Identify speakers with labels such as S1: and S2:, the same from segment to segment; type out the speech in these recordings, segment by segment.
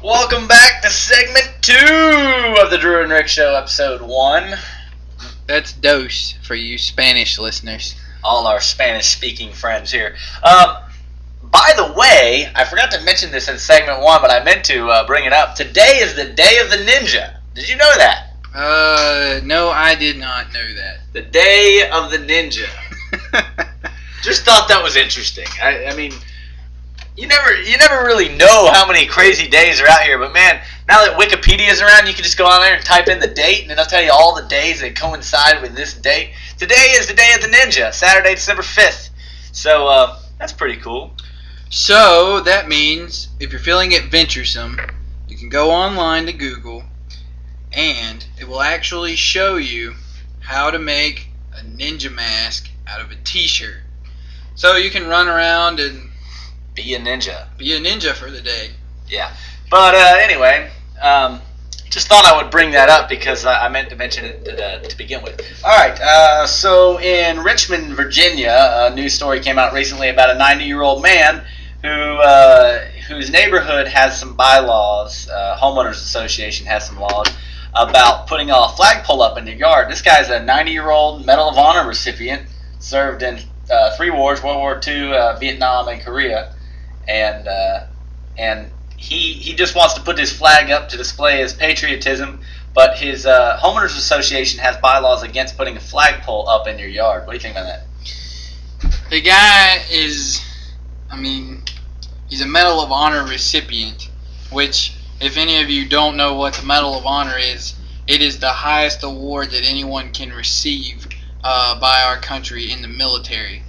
S1: Welcome back to segment 2 of the Drew and Rick Show, episode 1.
S2: That's dos for you Spanish listeners.
S1: All our Spanish-speaking friends here. By the way, I forgot to mention this in segment 1, but I meant to bring it up. Today is the Day of the Ninja. Did you know that?
S2: No, I did not know that.
S1: The Day of the Ninja. Just thought that was interesting. I mean, you never really know how many crazy days are out here, but man, now that Wikipedia is around, you can just go on there and type in the date, and it'll tell you all the days that coincide with this date. Today is the Day of the Ninja, Saturday, December 5th. So, that's pretty cool.
S2: So, that means if you're feeling it venturesome, you can go online to Google, and it will actually show you how to make a ninja mask out of a t-shirt. So you can run around and
S1: Be a ninja
S2: for the day.
S1: Yeah. But anyway, just thought I would bring that up because I meant to mention it to begin with. All right. So in Richmond, Virginia, a news story came out recently about a 90-year-old man whose neighborhood has some bylaws. Homeowners Association has some laws about putting a flagpole up in your yard. This guy's a 90-year-old Medal of Honor recipient, served in 3 wars: World War II, Vietnam, and Korea. And he just wants to put his flag up to display his patriotism, but his homeowners association has bylaws against putting a flagpole up in your yard. What do you think about that?
S2: The guy is, he's a Medal of Honor recipient, which, if any of you don't know what the Medal of Honor is, it is the highest award that anyone can receive by our country in the military.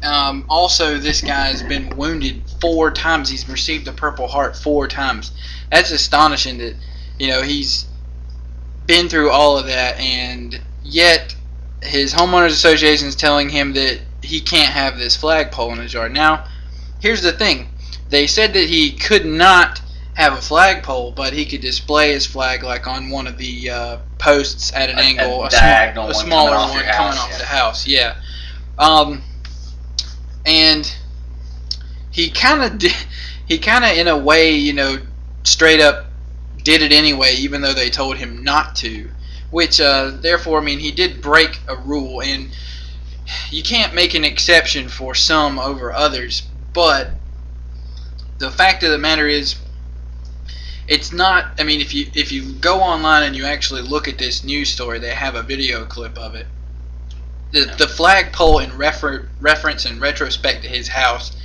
S2: Also, this guy's been wounded 4 times. He's received the Purple Heart 4 times. That's astonishing that, he's been through all of that, and yet his homeowners association is telling him that he can't have this flagpole in his yard. Now, here's the thing. They said that he could not have a flagpole, but he could display his flag like on one of the posts at an angle,
S1: a
S2: smaller one coming off the house. Yeah. And he kind of in a way, straight up did it anyway, even though they told him not to. Which, therefore, he did break a rule, and you can't make an exception for some over others. But the fact of the matter is, it's not. If you go online and you actually look at this news story, they have a video clip of it. The flagpole, in reference and retrospect to his house,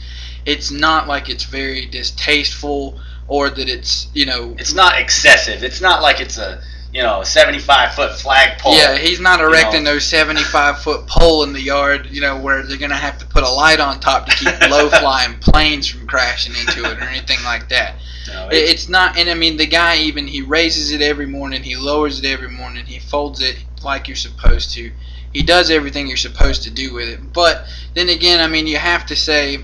S2: it's not like it's very distasteful or that it's,
S1: It's not excessive. It's not like it's a 75-foot flagpole.
S2: Yeah, he's not erecting those 75-foot pole in the yard, where they're going to have to put a light on top to keep low-flying planes from crashing into it or anything like that.
S1: No,
S2: it's not. And the guy, even, he raises it every morning, he lowers it every morning, he folds it like you're supposed to. He does everything you're supposed to do with it. But then again, you have to say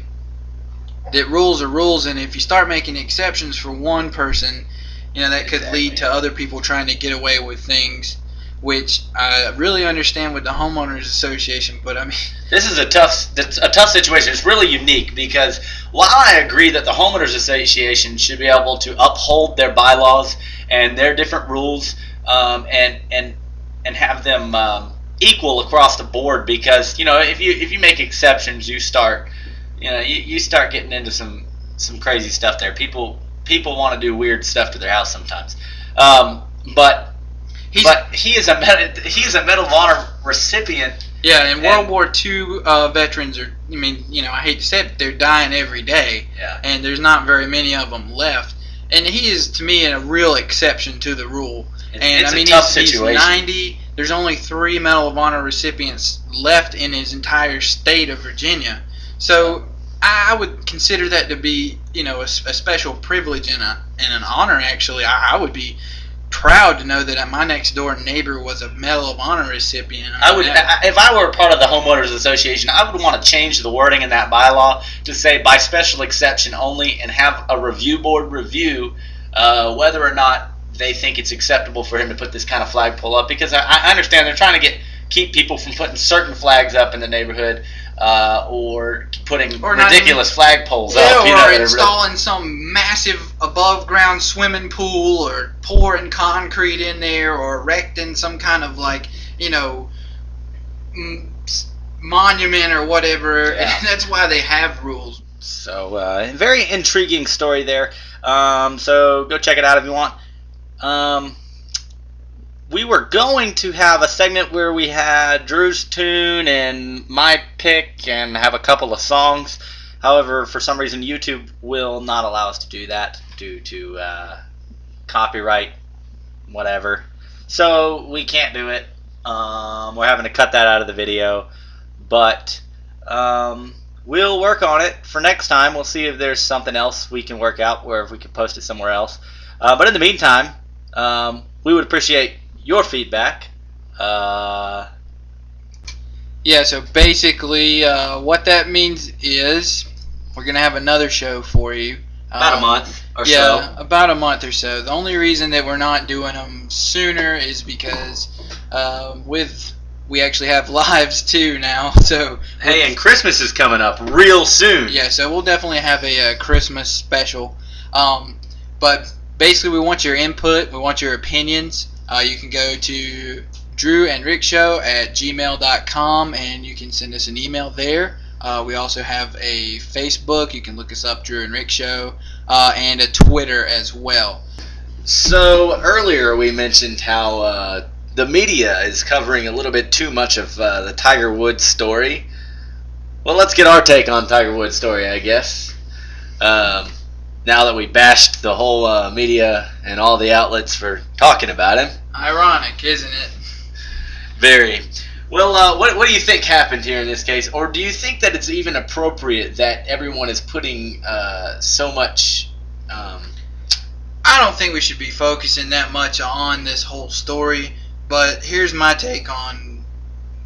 S2: that rules are rules, and if you start making exceptions for one person, that could lead to other people trying to get away with things, which I really understand with the homeowners association. But
S1: this is a tough situation. It's really unique because while I agree that the homeowners association should be able to uphold their bylaws and their different rules, and have them equal across the board, because if you make exceptions, you start getting into some crazy stuff there. People want to do weird stuff to their house sometimes. But he is a Medal of Honor recipient.
S2: Yeah, and World War II veterans are. I hate to say it, but they're dying every day.
S1: Yeah.
S2: And there's not very many of them left. And he is, to me, a real exception to the rule.
S1: It's a tough situation.
S2: He's 90. There's only 3 Medal of Honor recipients left in his entire state of Virginia. So I would consider that to be, a special privilege and an honor. Actually, I would be proud to know that my next door neighbor was a Medal of Honor recipient.
S1: If I were a part of the homeowners association, I would want to change the wording in that bylaw to say by special exception only, and have a review board review whether or not they think it's acceptable for him to put this kind of flagpole up, because I understand they're trying to keep people from putting certain flags up in the neighborhood, or putting
S2: Or not
S1: ridiculous flagpoles
S2: Yeah,
S1: up.
S2: or installing some massive above-ground swimming pool, or pouring concrete in there, or erecting some kind of monument or whatever.
S1: Yeah.
S2: That's why they have rules.
S1: So, very intriguing story there. So go check it out if you want. We were going to have a segment where we had Drew's tune and my pick and have a couple of songs. However, for some reason, YouTube will not allow us to do that due to copyright, whatever. So we can't do it. We're having to cut that out of the video. But we'll work on it for next time. We'll see if there's something else we can work out, or if we can post it somewhere else. But in the meantime, we would appreciate your feedback.
S2: Yeah, so basically what that means is we're going to have another show for you.
S1: About a month or so.
S2: Yeah, about a month or so. The only reason that we're not doing them sooner is because we actually have lives too now. So
S1: Hey, and Christmas is coming up real soon.
S2: yeah, so we'll definitely have a Christmas special. But basically, we want your input. We want your opinions. You can go to drewandrickshow@gmail.com, and you can send us an email there. We also have a Facebook. You can look us up, Drew and Rick Show, and a Twitter as well.
S1: So earlier we mentioned how the media is covering a little bit too much of the Tiger Woods story. Well, let's get our take on Tiger Woods' story, I guess. Now that we bashed the whole media and all the outlets for talking about him.
S2: Ironic, isn't it?
S1: Very. Well, what do you think happened here in this case? Or do you think that it's even appropriate that everyone is putting so much...
S2: I don't think we should be focusing that much on this whole story, but here's my take on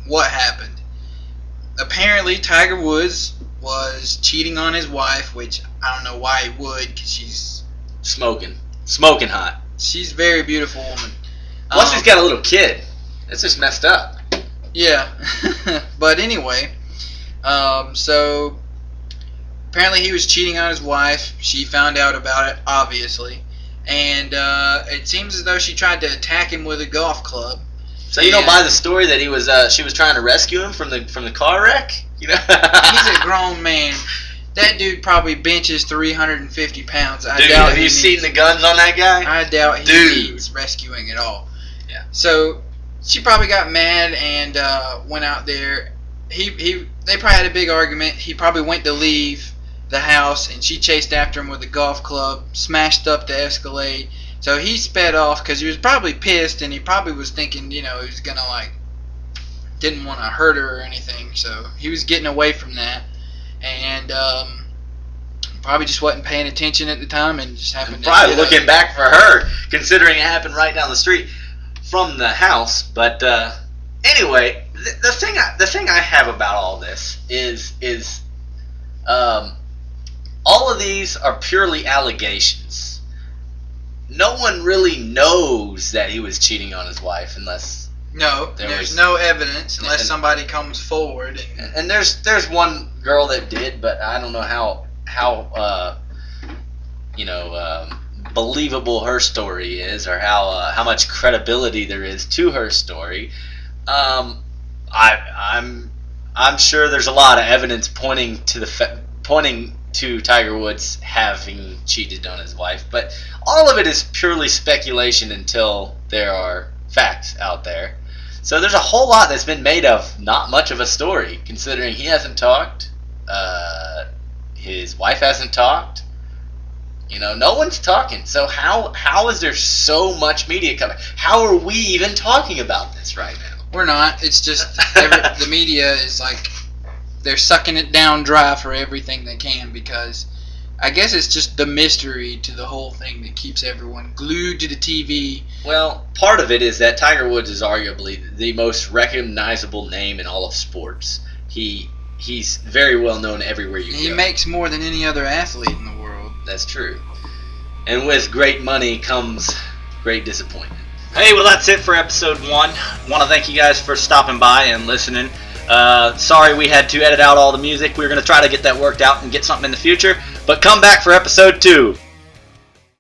S2: what happened. Apparently, Tiger Woods was cheating on his wife, which I don't know why he would, because she's
S1: Smoking hot.
S2: she's a very beautiful woman.
S1: Plus he's got a little kid. That's just messed up.
S2: Yeah, but anyway, so apparently he was cheating on his wife. She found out about it, obviously, and it seems as though she tried to attack him with a golf club.
S1: So you don't buy the story that she was trying to rescue him from the car wreck? You know?
S2: He's a grown man. That dude probably benches 350 pounds.
S1: Dude, have you seen the guns on that guy?
S2: I doubt he needs rescuing at all.
S1: Yeah.
S2: So she probably got mad and went out there. They probably had a big argument. He probably went to leave the house, and she chased after him with a golf club, smashed up the Escalade. So he sped off because he was probably pissed, and he probably was thinking, he was gonna didn't want to hurt her or anything. So he was getting away from that, and probably just wasn't paying attention at the time, and just happened to
S1: probably looking back for her, considering it happened right down the street from the house. But anyway, the thing I have about all this is all of these are purely allegations. No one really knows that he was cheating on his wife unless
S2: there's no evidence unless somebody comes forward.
S1: And there's one girl that did, but I don't know how believable her story is, or how much credibility there is to her story. I'm sure there's a lot of evidence pointing to Tiger Woods having cheated on his wife, but all of it is purely speculation until there are facts out there. So there's a whole lot that's been made of not much of a story, considering he hasn't talked, his wife hasn't talked. No one's talking. So how is there so much media coming? How are we even talking about this right now?
S2: We're not. It's just the media is they're sucking it down dry for everything they can, because I guess it's just the mystery to the whole thing that keeps everyone glued to the TV.
S1: Well, part of it is that Tiger Woods is arguably the most recognizable name in all of sports. He's very well known everywhere you go.
S2: He makes more than any other athlete in the world.
S1: That's true. And with great money comes great disappointment. Hey, well, that's it for episode 1. I want to thank you guys for stopping by and listening. Sorry we had to edit out all the music. We were going to try to get that worked out and get something in the future. But come back for episode 2.